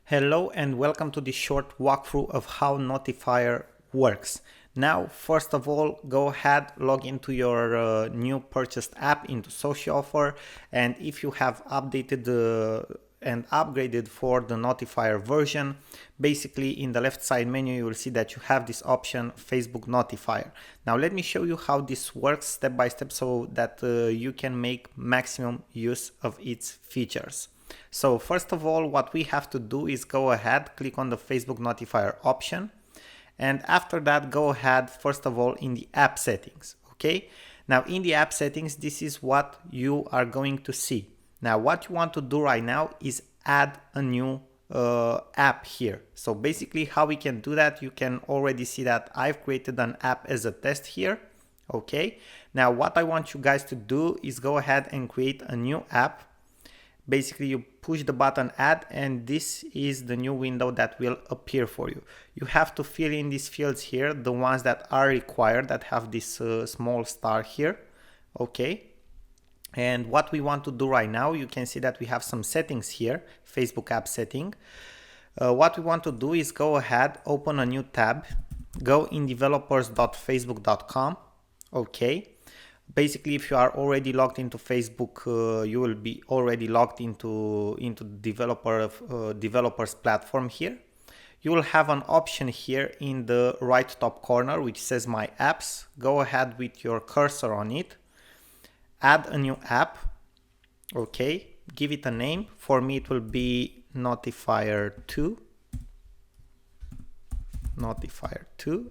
Hello and welcome to this short walkthrough of how Notifier works. Now, first of all, go ahead, log into your new purchased app into Social Offer, and if you have updated and upgraded for the Notifier version, basically in the left side menu you will see that you have this option Facebook Notifier. Now let me show you how this works step by step so that you can make maximum use of its features. So first of all, what we have to do is go ahead, click on the Facebook Notifier option, and after that go ahead first of all in the app settings. Okay, now in the app settings, this is what you are going to see. Now what you want to do right now is add a new app here. So basically how we can do that, you can already see that I've created an app as a test here. Okay, now what I want you guys to do is go ahead and create a new app. Basically you push the button add, and this is the new window that will appear for you. You have to fill in these fields here, the ones that are required, that have this small star here. Okay, and what we want to do right now, you can see that we have some settings here, Facebook app setting. What we want to do is go ahead, open a new tab, go in developers.facebook.com. okay, basically if you are already logged into Facebook, you will be already logged into developers platform here. You will have an option here in the right top corner which says my apps. Go ahead with your cursor on it, add a new app. Okay, give it a name. For me it will be Notifier 2.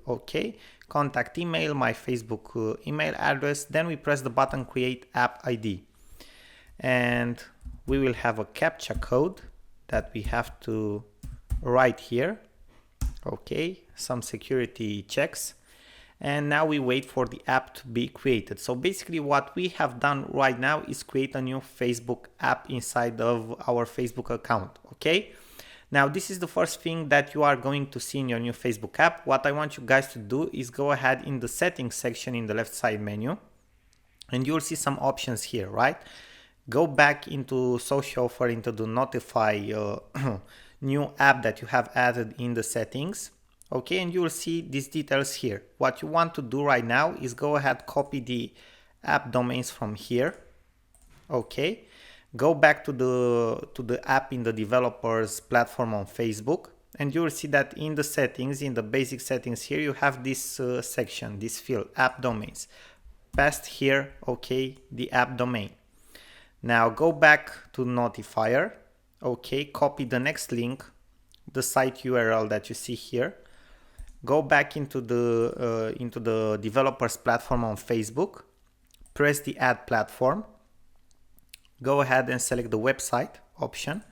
Okay, contact email, my Facebook email address. Then we press the button create app ID, and we will have a captcha code that we have to write here. Okay, some security checks, and now we wait for the app to be created. So basically what we have done right now is create a new Facebook app inside of our Facebook account. Okay, now this is the first thing that you are going to see in your new Facebook app. What I want you guys to do is go ahead in the settings section in the left side menu, and you will see some options here, right? Go back into Social Offer, into the Notify new app that you have added in the settings. Okay, and you will see these details here. What you want to do right now is go ahead, copy the app domains from here. Okay, go back to the app in the developers platform on Facebook, and you will see that in the settings, in the basic settings here, you have this section, this field, app domains. Paste here, okay, the app domain. Now go back to Notifier. Okay, copy the next link, the site URL that you see here. Go back into the developers platform on Facebook. Press the add platform. Go ahead and select the website option,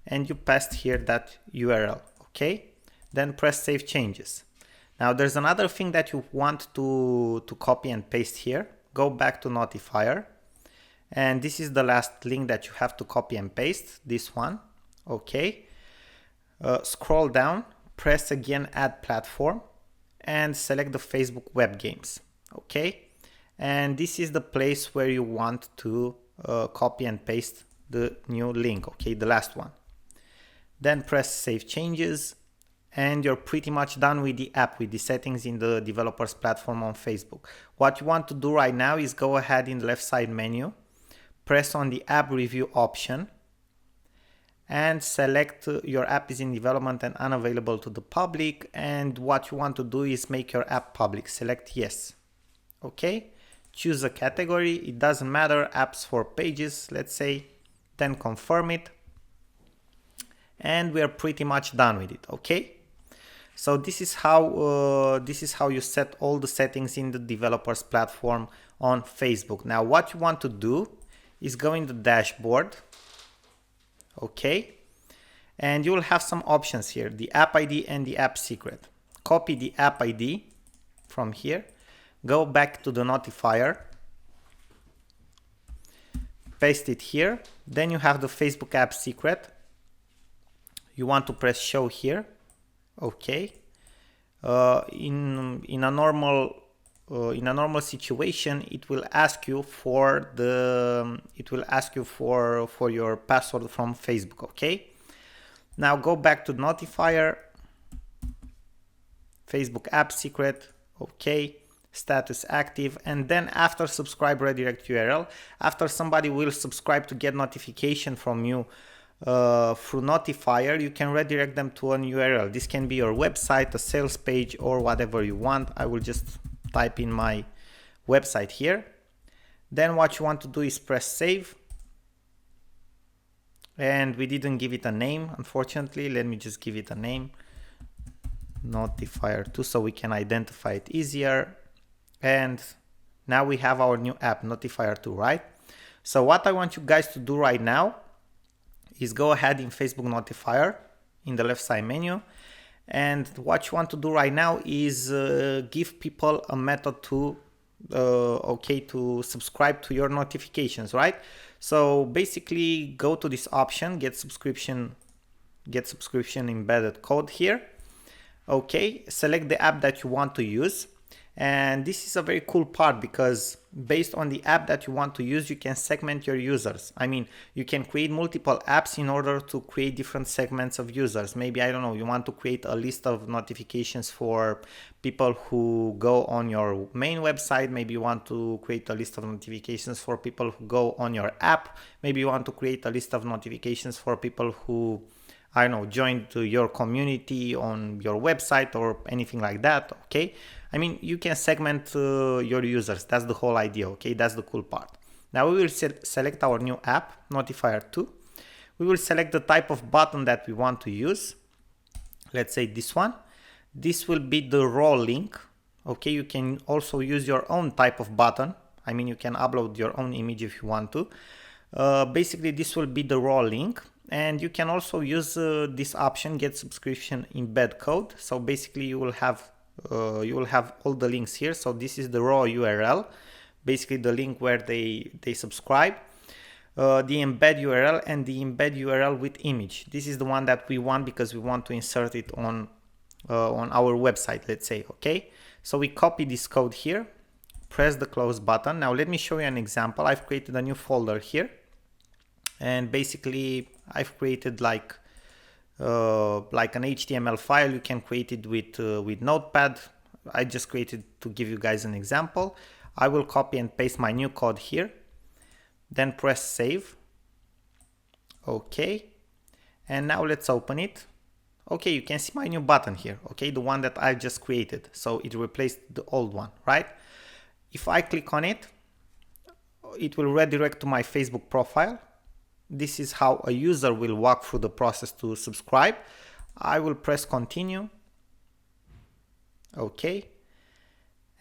and you paste here that URL. Okay, then press save changes. Now there's another thing that you want to copy and paste here. Go back to Notifier, and this is the last link that you have to copy and paste, this one. Okay, scroll down, press again add platform, and select the Facebook web games. Okay, and this is the place where you want to copy and paste the new link. Okay, the last one. Then press save changes, and you're pretty much done with the app, with the settings in the developers platform on Facebook. What you want to do right now is go ahead in the left side menu, press on the app review option, and select your app is in development and unavailable to the public. And what you want to do is make your app public. Select yes. Okay, choose a category, it doesn't matter, apps for pages, let's say, then confirm it, and we are pretty much done with it. Okay, so this is how you set all the settings in the developers platform on Facebook. Now what you want to do is go in the dashboard. Okay, and you will have some options here, the app ID and the app secret. Copy the app ID from here, go back to the Notifier, paste it here. Then you have the Facebook app secret. You want to press show here. Okay, in a normal situation, it will ask you for your password from Facebook. Okay, Now go back to Notifier, Facebook app secret, okay, status active, and then after subscribe redirect URL, after somebody will subscribe to get notification from you through Notifier, you can redirect them to an URL. This can be your website, a sales page, or whatever you want. I will just type in my website here. Then what you want to do is press save. And we didn't give it a name, unfortunately. Let me just give it a name, Notifier 2, so we can identify it easier. And now we have our new app, Notifier 2, right? So what I want you guys to do right now is go ahead in Facebook Notifier in the left side menu. And what you want to do right now is give people a method to to subscribe to your notifications, right? So basically go to this option, get subscription embedded code here. Okay, select the app that you want to use. And this is a very cool part because based on the app that you want to use, you can segment your users. I mean, you can create multiple apps in order to create different segments of users. Maybe, I don't know, you want to create a list of notifications for people who go on your main website. Maybe you want to create a list of notifications for people who go on your app. Maybe you want to create a list of notifications for people who, I don't know, joined your community on your website or anything like that, okay? I mean, you can segment your users. That's the whole idea, okay? That's the cool part. Now we will select our new app, Notifier 2. We will select the type of button that we want to use. Let's say this one. This will be the raw link, okay? You can also use your own type of button. I mean, you can upload your own image if you want to. Basically, this will be the raw link. And you can also use this option, get subscription embed code. So basically you will have all the links here. So this is the raw URL, basically the link where they subscribe, the embed URL, and the embed URL with image. This is the one that we want because we want to insert it on our website, let's say, okay? So we copy this code here, press the close button. Now let me show you an example. I've created a new folder here. And basically I've created like an HTML file. You can create it with Notepad. I just created to give you guys an example. I will copy and paste my new code here, then press save. Okay, and now let's open it. Okay, you can see my new button here, okay, the one that I just created. So it replaced the old one, right? If I click on it, it will redirect to my Facebook profile. This is how a user will walk through the process to subscribe. I will press continue. Okay.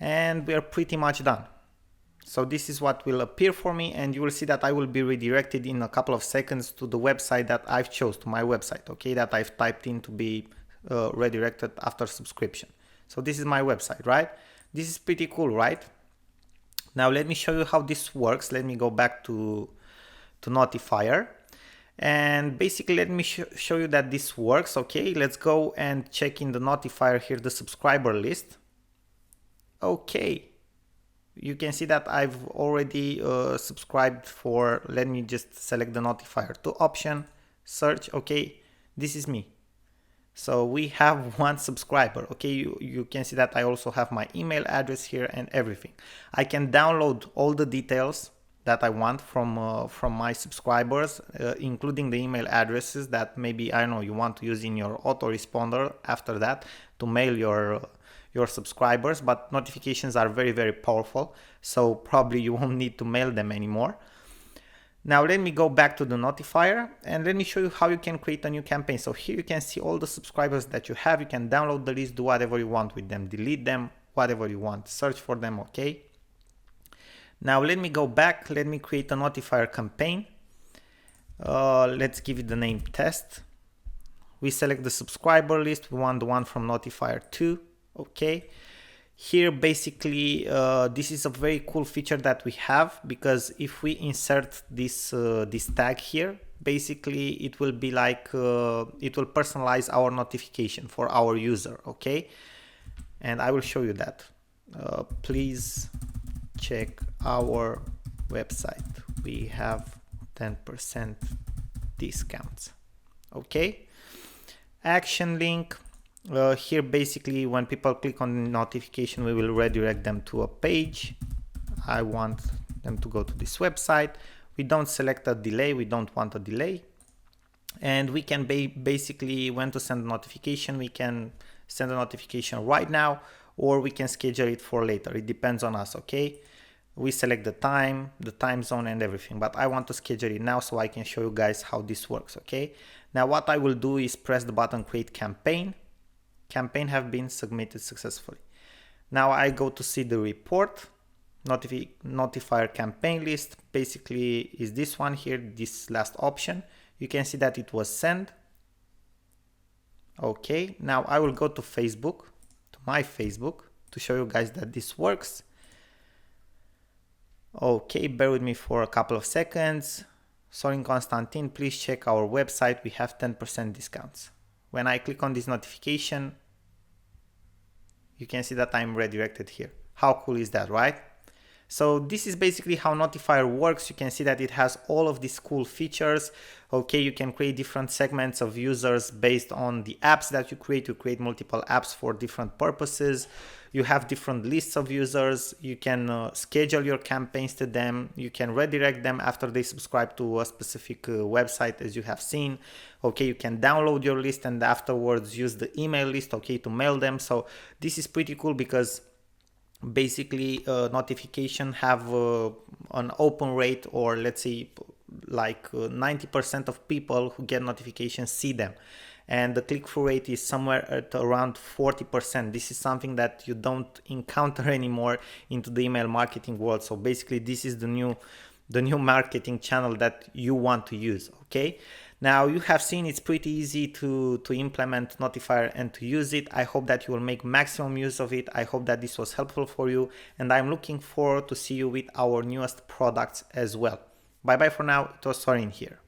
And we are pretty much done. So this is what will appear for me, and you will see that I will be redirected in a couple of seconds to the website that I've chose, to my website, okay, that I've typed in to be redirected after subscription. So this is my website, right? This is pretty cool, right? Now let me show you how this works. Let me go back to Notifier, and basically let me show you that this works. Okay, let's go and check in the Notifier here the subscriber list. Okay, you can see that I've already subscribed for, let me just select the Notifier 2 option, search. Okay, this is me. So we have one subscriber. Okay, you can see that I also have my email address here and everything. I can download all the details that I want from my subscribers, including the email addresses that maybe, I don't know, you want to use in your autoresponder after that to mail your subscribers. But notifications are very, very powerful, so probably you won't need to mail them anymore. Now let me go back to the Notifier and let me show you how you can create a new campaign. So here you can see all the subscribers that you have. You can download the list, do whatever you want with them, delete them, whatever you want, search for them. Okay. Now let me go back, let me create a Notifier campaign. Let's give it the name test. We select the subscriber list, we want the one from Notifier 2, okay. Here basically this is a very cool feature that we have, because if we insert this tag here, basically it will be like, it will personalize our notification for our user, okay. And I will show you that. Please check our website, we have 10% discounts, okay. action link. Here basically when people click on the notification, we will redirect them to a page. I want them to go to this website. We don't select a delay, we don't want a delay. And we can basically, when to send a notification, we can send a notification right now, or we can schedule it for later. It depends on us, okay? We select the time zone and everything, but I want to schedule it now so I can show you guys how this works, okay? Now what I will do is press the button create campaign. Campaign have been submitted successfully. Now I go to see the report. Notifier campaign list basically is this one here, this last option. You can see that it was sent. Okay, now I will go to Facebook, to my Facebook, to show you guys that this works. Okay, bear with me for a couple of seconds. Sorin Constantin, please check our website, we have 10% discounts. When I click on this notification, you can see that I'm redirected here. How cool is that, right? So this is basically how Notifier works. You can see that it has all of these cool features. Okay, you can create different segments of users based on the apps that you create. You create multiple apps for different purposes. You have different lists of users. You can schedule your campaigns to them. You can redirect them after they subscribe to a specific website, as you have seen. Okay, you can download your list and afterwards use the email list, okay, to mail them. So this is pretty cool because basically notification have an open rate, or let's say like 90% of people who get notifications see them, and the click-through rate is somewhere at around 40%. This is something that you don't encounter anymore into the email marketing world. So basically this is the new marketing channel that you want to use, okay? Now you have seen it's pretty easy to implement Notifier and to use it. I hope that you will make maximum use of it. I hope that this was helpful for you, and I'm looking forward to see you with our newest products as well. Bye bye for now. It was Sorin here.